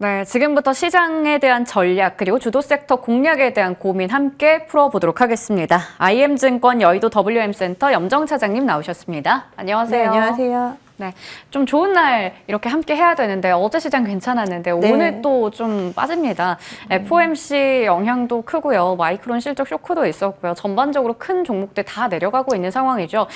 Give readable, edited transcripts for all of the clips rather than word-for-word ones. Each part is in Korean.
네, 지금부터 시장에 대한 전략 그리고 주도 섹터 공략에 대한 고민 함께 풀어보도록 하겠습니다. IM증권 여의도 WM센터 염정 차장님 나오셨습니다. 안녕하세요. 네, 안녕하세요. 네, 좀 좋은 날 이렇게 함께 해야 되는데 어제 시장 괜찮았는데 네. 오늘 또 좀 빠집니다. FOMC 영향도 크고요. 마이크론 실적 쇼크도 있었고요. 전반적으로 큰 종목들 다 내려가고 있는 상황이죠.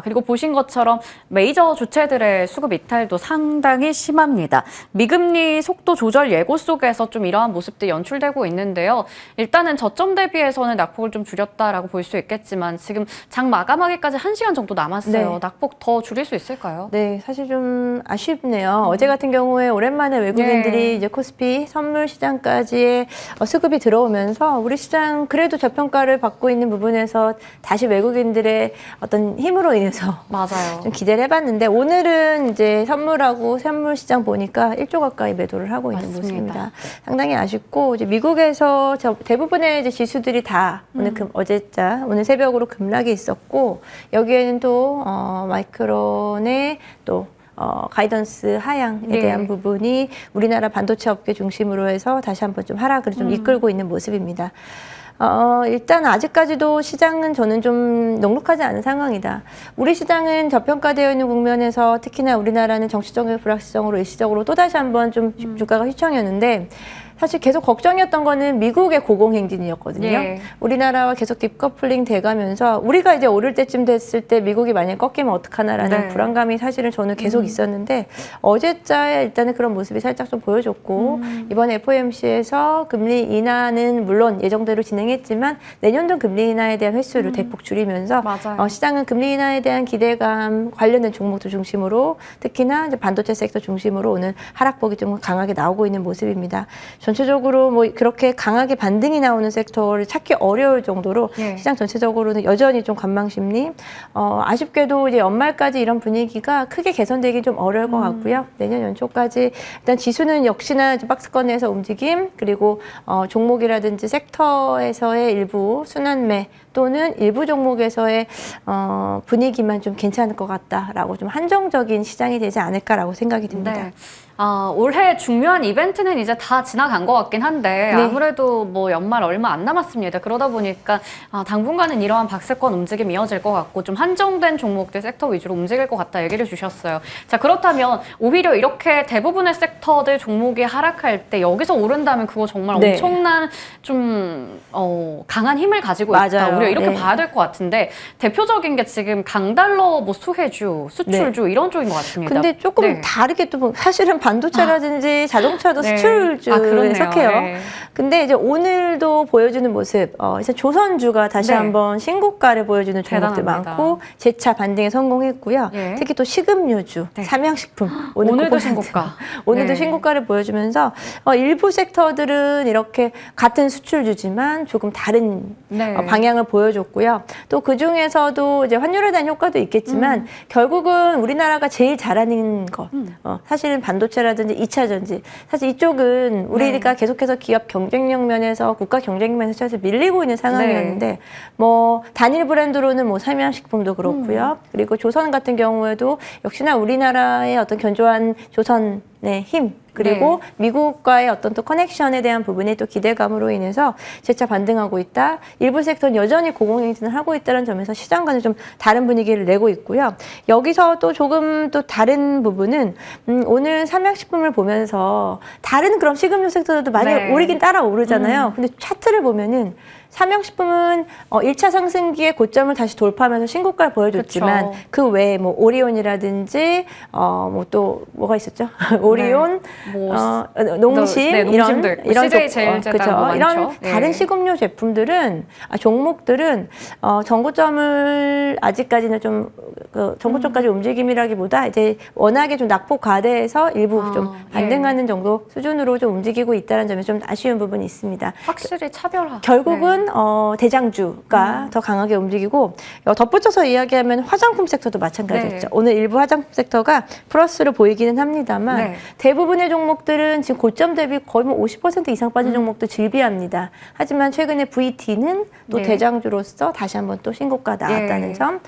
그리고 보신 것처럼 메이저 주체들의 수급 이탈도 상당히 심합니다. 미금리 속도 조절 예고 속에서 좀 이러한 모습들이 연출되고 있는데요. 일단은 저점 대비해서는 낙폭을 좀 줄였다라고 볼 수 있겠지만 지금 장 마감하기까지 1시간 정도 남았어요. 네. 낙폭 더 줄일 수 있을까요? 네, 사실 좀 아쉽네요. 어제 같은 경우에 오랜만에 외국인들이 이제 코스피 선물 시장까지의 수급이 들어오면서 우리 시장 그래도 저평가를 받고 있는 부분에서 다시 외국인들의 어떤 힘으로 인해서 맞아요. 좀 기대를 해봤는데 오늘은 이제 선물하고 선물 시장 보니까 1조 가까이 매도를 하고 있는 맞습니다. 모습입니다. 상당히 아쉽고 이제 미국에서 대부분의 이제 지수들이 다 오늘 오늘 새벽으로 급락이 있었고 여기에는 또 마이크론의 또 가이던스 하향에 대한 부분이 우리나라 반도체 업계 중심으로 해서 다시 한번 좀 하락을 좀 이끌고 있는 모습입니다. 일단 아직까지도 시장은 저는 좀 넉넉하지 않은 상황이다. 우리 시장은 저평가되어 있는 국면에서 특히나 우리나라는 정치적인 불확실성으로 일시적으로 또다시 한번 좀 주가가 휘청였는데 사실 계속 걱정이었던 거는 미국의 고공행진이었거든요. 예. 우리나라와 계속 딥커플링 돼가면서 우리가 이제 오를 때쯤 됐을 때 미국이 만약에 꺾이면 어떡하나라는 불안감이 사실은 저는 계속 있었는데 어제자에 일단은 그런 모습이 살짝 좀 보여줬고 이번 FOMC에서 금리 인하는 물론 예정대로 진행했지만 내년도 금리 인하에 대한 횟수를 대폭 줄이면서 시장은 금리 인하에 대한 기대감 관련된 종목들 중심으로 특히나 이제 반도체 섹터 중심으로 오늘 하락폭이 좀 강하게 나오고 있는 모습입니다. 전체적으로 뭐 그렇게 강하게 반등이 나오는 섹터를 찾기 어려울 정도로 시장 전체적으로는 여전히 좀 관망심리. 아쉽게도 이제 연말까지 이런 분위기가 크게 개선되기 좀 어려울 것 같고요. 내년 연초까지 일단 지수는 역시나 이제 박스권에서 움직임 그리고 종목이라든지 섹터에서의 일부 순환매 또는 일부 종목에서의 분위기만 좀 괜찮을 것 같다라고 좀 한정적인 시장이 되지 않을까라고 생각이 듭니다. 네. 올해 중요한 이벤트는 이제 다 지나간 것 같긴 한데 아무래도 뭐 연말 얼마 안 남았습니다. 그러다 보니까 당분간은 이러한 박스권 움직임이 이어질 것 같고 좀 한정된 종목들 섹터 위주로 움직일 것 같다 얘기를 주셨어요. 자, 그렇다면 오히려 이렇게 대부분의 섹터들 종목이 하락할 때 여기서 오른다면 그거 정말 엄청난 좀 강한 힘을 가지고 있다. 우리가 이렇게 봐야 될 것 같은데 대표적인 게 지금 강달러 뭐 수혜주, 수출주 이런 쪽인 것 같습니다. 근데 조금 다르게 또 사실은 반도체라든지 자동차도 수출주에 속해요. 근데 이제 오늘도 보여주는 모습, 이제 조선주가 다시 한번 신고가를 보여주는 종목들 많고 재차 반등에 성공했고요. 특히 또 식음료주, 삼양식품 오늘도 신고가. 오늘도 신고가를 보여주면서 일부 섹터들은 이렇게 같은 수출주지만 조금 다른 방향을 보여줬고요. 또 그 중에서도 이제 환율에 대한 효과도 있겠지만 결국은 우리나라가 제일 잘하는 것, 사실은 반도체라든지 2차 전지. 사실 이쪽은 우리가 계속해서 기업 경쟁력 면에서 국가 경쟁력 면에서 밀리고 있는 상황이었는데 뭐 단일 브랜드로는 뭐 삼양식품도 그렇고요. 그리고 조선 같은 경우에도 역시나 우리나라의 어떤 견조한 조선의 힘 그리고 미국과의 어떤 또 커넥션에 대한 부분에 또 기대감으로 인해서 재차 반등하고 있다. 일부 섹터는 여전히 고공행진을 하고 있다는 점에서 시장과는 좀 다른 분위기를 내고 있고요. 여기서 또 조금 또 다른 부분은 오늘 삼양식품을 보면서 다른 그런 식음료 섹터들도 많이 오르긴 따라 오르잖아요. 근데 차트를 보면은 삼양식품은 1차 상승기의 고점을 다시 돌파하면서 신고가를 보여줬지만 그 외에 뭐 오리온이라든지 뭐 또 뭐가 있었죠? 오리온, 농심 이런 CJ 제일제당 뭐 이런 다른 식음료 제품들은 종목들은 정고점을 아직까지는 좀 정고점까지 움직임이라기보다 이제 워낙에 좀 낙폭 과대해서 일부 좀 반등하는 정도 수준으로 좀 움직이고 있다는 점에서 좀 아쉬운 부분이 있습니다. 확실히 차별화. 결국은 대장주가 더 강하게 움직이고 덧붙여서 이야기하면 화장품 섹터도 마찬가지였죠. 네. 오늘 일부 화장품 섹터가 플러스로 보이기는 합니다만 네. 대부분의 종목들은 지금 고점 대비 거의 뭐 50% 이상 빠진 종목도 즐비합니다. 하지만 최근에 VT는 또 네. 대장주로서 다시 한번 또 신고가 나왔다는 예. 점.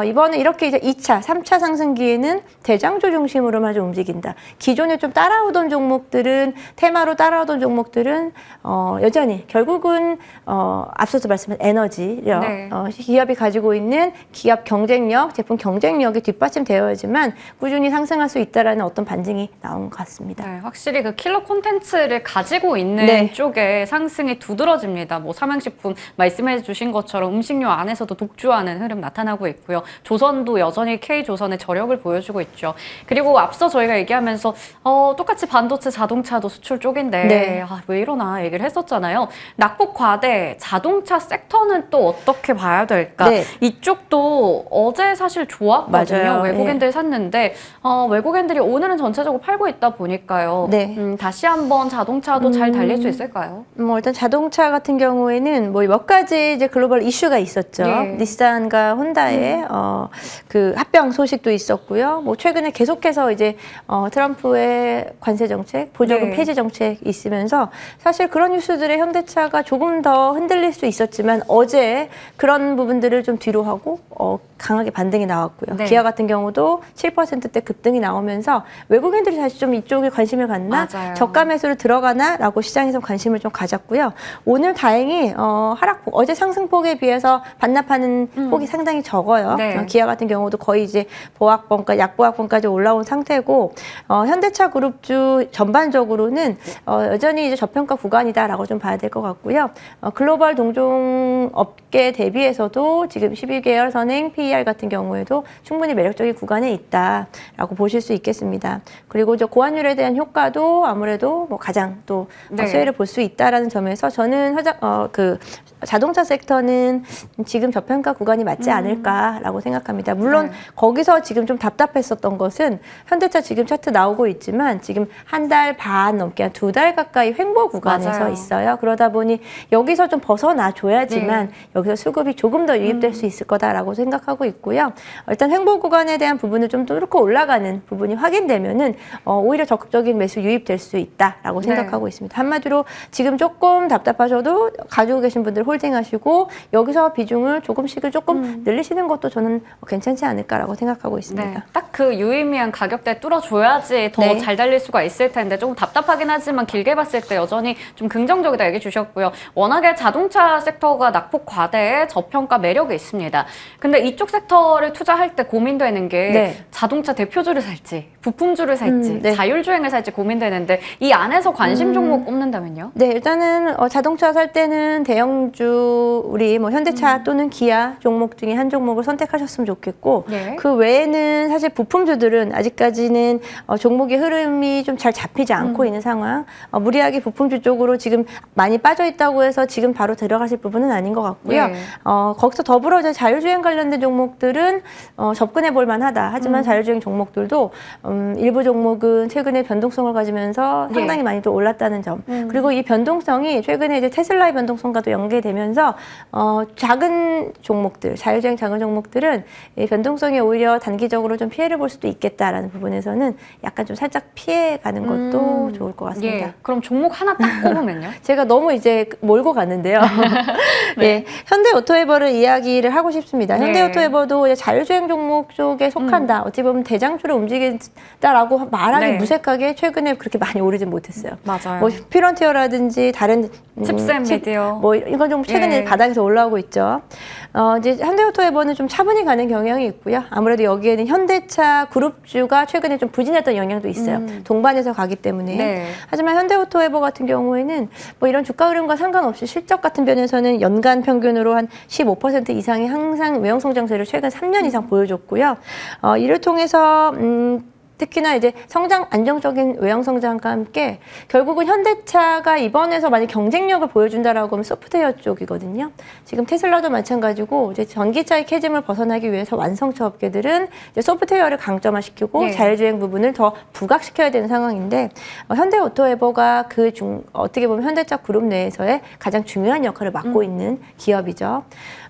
이번에 이렇게 이제 2차, 3차 상승기에는 대장주 중심으로만 좀 움직인다. 기존에 좀 따라오던 종목들은 테마로 따라오던 종목들은 여전히 결국은 앞서서 말씀한 에너지력, 네. 기업이 가지고 있는 기업 경쟁력, 제품 경쟁력이 뒷받침되어야지만 꾸준히 상승할 수 있다라는 어떤 반증이 나온 것 같습니다. 네, 확실히 그 킬러 콘텐츠를 가지고 있는 네. 쪽에 상승이 두드러집니다. 뭐 삼양식품 말씀해 주신 것처럼 음식료 안에서도 독주하는 흐름 나타나고 있고요. 조선도 여전히 K조선의 저력을 보여주고 있죠. 그리고 앞서 저희가 얘기하면서 똑같이 반도체 자동차도 수출 쪽인데 네. 왜 이러나 얘기를 했었잖아요. 낙폭 과대 자동차 섹터는 또 어떻게 봐야 될까? 네. 이쪽도 어제 사실 좋았거든요. 맞아요. 외국인들 샀는데 외국인들이 오늘은 전체적으로 팔고 있다 보니까요. 네. 다시 한번 자동차도 잘 달릴 수 있을까요? 일단 자동차 같은 경우에는 뭐 몇 가지 이제 글로벌 이슈가 있었죠. 예. 닛산과 혼다의 그 합병 소식도 있었고요. 뭐 최근에 계속해서 이제 트럼프의 관세 정책, 보조금 네. 폐지 정책이 있으면서 사실 그런 뉴스들에 현대차가 조금 더 흔들릴 수 있었지만 어제 그런 부분들을 좀 뒤로 하고 강하게 반등이 나왔고요. 네. 기아 같은 경우도 7%대 급등이 나오면서 외국인들이 다시 좀 이쪽에 관심을 갖나, 맞아요. 저가 매수를 들어가나라고 시장에서 관심을 좀 가졌고요. 오늘 다행히 하락폭, 어제 상승폭에 비해서 반납하는 폭이 상당히 적어요. 네. 기아 같은 경우도 거의 이제 보합권까지, 약보합권까지 올라온 상태고, 현대차 그룹주 전반적으로는 여전히 이제 저평가 구간이다라고 좀 봐야 될 것 같고요. 글로벌 동종 업계 대비해서도 지금 12개월 선행 PER 같은 경우에도 충분히 매력적인 구간에 있다라고 보실 수 있겠습니다. 그리고 저 고환율에 대한 효과도 아무래도 뭐 가장 또 네. 수혜를 볼 수 있다라는 점에서 저는 자동차 섹터는 지금 저평가 구간이 맞지 않을까라고 생각합니다. 물론 네. 거기서 지금 좀 답답했었던 것은 현대차 지금 차트 나오고 있지만 지금 한 달 반 넘게 한 2달 가까이 횡보 구간에서 맞아요. 있어요. 그러다 보니 여기서 좀 벗어나 줘야지만 여기서 수급이 조금 더 유입될 수 있을 거다라고 생각하고 있고요. 일단 횡보 구간에 대한 부분을 좀 뚫고 올라가는 부분이 확인되면은 오히려 적극적인 매수 유입될 수 있다라고 네. 생각하고 있습니다. 한마디로 지금 조금 답답하셔도 가지고 계신 분들 홀딩하시고 여기서 비중을 조금씩을 조금 늘리시는 것도 저는 괜찮지 않을까라고 생각하고 있습니다. 네, 딱 그 유의미한 가격대 뚫어줘야지 더 네. 잘 달릴 수가 있을 텐데 조금 답답하긴 하지만 길게 봤을 때 여전히 좀 긍정적이다 얘기 주셨고요. 워낙에 자동차 섹터가 낙폭 과대에 저평가 매력이 있습니다. 근데 이쪽 섹터를 투자할 때 고민되는 게 네. 자동차 대표주를 살지 부품주를 살지 네. 자율주행을 살지 고민되는데 이 안에서 관심 종목 꼽는다면요? 네, 일단은 자동차 살 때는 대형주 우리 뭐 현대차 또는 기아 종목 중에 한 종목을 선택하셨으면 좋겠고 네. 그 외에는 사실 부품주들은 아직까지는 종목의 흐름이 좀 잘 잡히지 않고 있는 상황. 무리하게 부품주 쪽으로 지금 많이 빠져 있다고 해서 지금 바로 들어가실 부분은 아닌 것 같고요. 네. 거기서 더불어 이제 자율주행 관련된 종목들은 접근해 볼 만하다. 하지만 자율주행 종목들도 일부 종목은 최근에 변동성을 가지면서 네. 상당히 많이 또 올랐다는 점. 그리고 이 변동성이 최근에 이제 테슬라의 변동성과도 연계되면서 작은 종목들, 자율주행 작은 종목들은 이 변동성이 오히려 단기적으로 좀 피해를 볼 수도 있겠다라는 부분에서는 약간 좀 살짝 피해 가는 것도 좋을 것 같습니다. 예. 그럼 종목 하나 딱 꼽으면요? 제가 너무 이제 몰고 가는데요. 네. 현대오토에버를 이야기를 하고 싶습니다. 네. 현대오토에버도 이제 자율주행 종목 쪽에 속한다. 어찌 보면 대장주를 움직인다라고 말하기 네. 무색하게 최근에 그렇게 많이 오르진 못했어요. 맞아요. 뭐 피런티어라든지 다른 칩셋 미디어. 뭐 이건 좀 최근에 예. 바닥에서 올라오고 있죠. 이제 현대오토에버는 좀 차분히 가는 경향이 있고요. 아무래도 여기에는 현대차 그룹주가 최근에 좀 부진했던 영향도 있어요. 동반해서 가기 때문에. 네. 하지만 현대오토에버 같은 경우에는 뭐 이런 주가 흐름과 상관없이 실적 같은 면에서는 연간 평균으로 한 15% 이상의 항상 외형 성장세를 최근 3년 이상 보여줬고요. 이를 통해서 특히나 이제 안정적인 외형 성장과 함께 결국은 현대차가 이번에서 만약 경쟁력을 보여준다라고 하면 소프트웨어 쪽이거든요. 지금 테슬라도 마찬가지고 이제 전기차의 캐즘을 벗어나기 위해서 완성차 업계들은 이제 소프트웨어를 강점화시키고 네. 자율주행 부분을 더 부각시켜야 되는 상황인데 현대오토에버가 어떻게 보면 현대차 그룹 내에서의 가장 중요한 역할을 맡고 있는 기업이죠.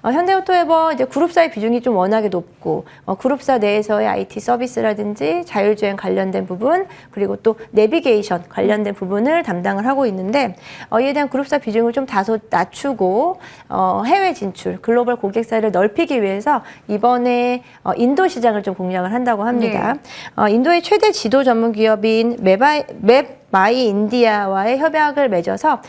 현대오토에버 이제 그룹사의 비중이 좀 워낙에 높고 그룹사 내에서의 IT 서비스라든지 자율주행 관련된 부분 그리고 또 내비게이션 관련된 부분을 담당을 하고 있는데 이에 대한 그룹사 비중을 좀 다소 낮추고 해외 진출, 글로벌 고객사를 넓히기 위해서 이번에 인도 시장을 좀 공략을 한다고 합니다. 인도의 최대 지도 전문 기업인 맵마이 인디아와의 협약을 맺어서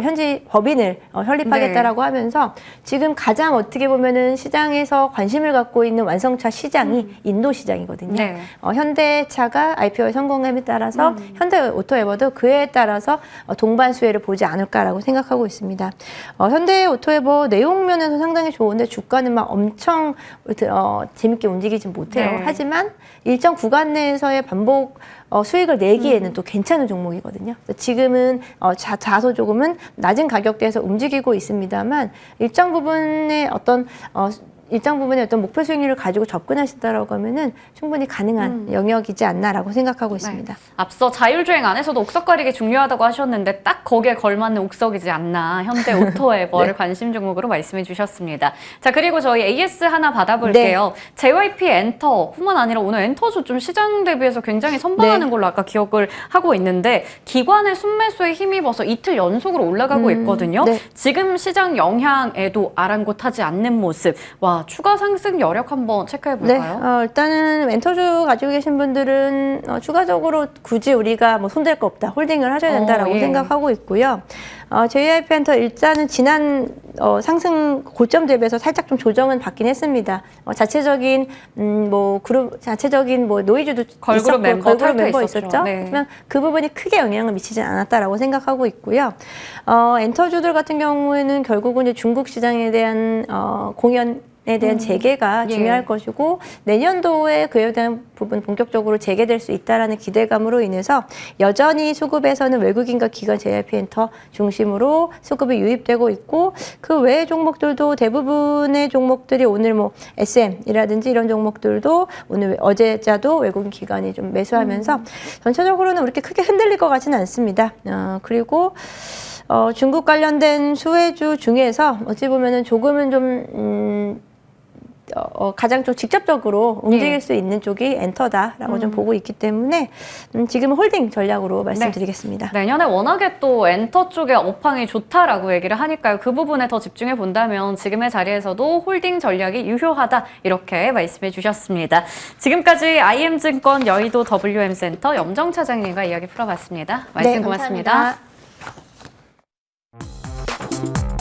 현지 법인을 설립하겠다라고 하면서 지금 가장 어떻게 보면은 시장에서 관심을 갖고 있는 완성차 시장이 인도 시장이거든요. 네. 현대차가 IPO에 성공함에 따라서 현대오토에버도 그에 따라서 동반 수혜를 보지 않을까라고 생각하고 있습니다. 현대오토에버 내용면에서 상당히 좋은데 주가는 막 엄청 재밌게 움직이진 못해요. 네. 하지만 일정 구간 내에서의 반복 수익을 내기에는 또 괜찮은 종목이거든요. 지금은 다소 조금은 낮은 가격대에서 움직이고 있습니다만 일정 부분의 어떤 목표 수익률을 가지고 접근하신다라고 하면은 충분히 가능한 영역이지 않나라고 생각하고 있습니다. 네. 앞서 자율주행 안에서도 옥석 가리기 중요하다고 하셨는데 딱 거기에 걸맞는 옥석이지 않나 현대오토에버를 네. 관심 종목으로 말씀해 주셨습니다. 자, 그리고 저희 AS 하나 받아볼게요. 네. JYP 엔터뿐만 아니라 오늘 엔터도 좀 시장 대비해서 굉장히 선방하는 네. 걸로 아까 기억을 하고 있는데 기관의 순매수에 힘입어서 이틀 연속으로 올라가고 있거든요. 네. 지금 시장 영향에도 아랑곳하지 않는 모습. 와, 추가 상승 여력 한번 체크해 볼까요? 네, 일단은 멘토주 가지고 계신 분들은 추가적으로 굳이 우리가 뭐 손댈 거 없다, 홀딩을 하셔야 된다라고 예. 생각하고 있고요. JYP 엔터 일단은 지난 상승 고점 대비해서 살짝 좀 조정은 받긴 했습니다. 자체적인 노이즈도 걸그룹 멤버 멤버 있었죠. 있었죠. 네. 하지만 그 부분이 크게 영향을 미치지 않았다라고 생각하고 있고요. 엔터주들 같은 경우에는 결국은 이제 중국 시장에 대한 공연에 대한 재개가 예. 중요할 것이고 내년도에 그에 대한 부분 본격적으로 재개될 수 있다라는 기대감으로 인해서 여전히 수급에서는 외국인과 기관 JYP 엔터 중심으로 수급이 유입되고 있고 그 외의 종목들도 대부분의 종목들이 오늘 SM이라든지 이런 종목들도 오늘 어제자도 외국인 기관이 좀 매수하면서 전체적으로는 그렇게 크게 흔들릴 것 같지는 않습니다. 그리고 중국 관련된 수혜주 중에서 어찌 보면은 조금은 좀 가장 좀 직접적으로 움직일 수 있는 쪽이 엔터다라고 좀 보고 있기 때문에 지금은 홀딩 전략으로 말씀드리겠습니다. 내년에 워낙에 또 엔터 쪽의 업황이 좋다라고 얘기를 하니까요. 그 부분에 더 집중해 본다면 지금의 자리에서도 홀딩 전략이 유효하다 이렇게 말씀해 주셨습니다. 지금까지 IM증권 여의도 WM센터 염정 차장님과 이야기 풀어봤습니다. 말씀 네, 고맙습니다. 감사합니다.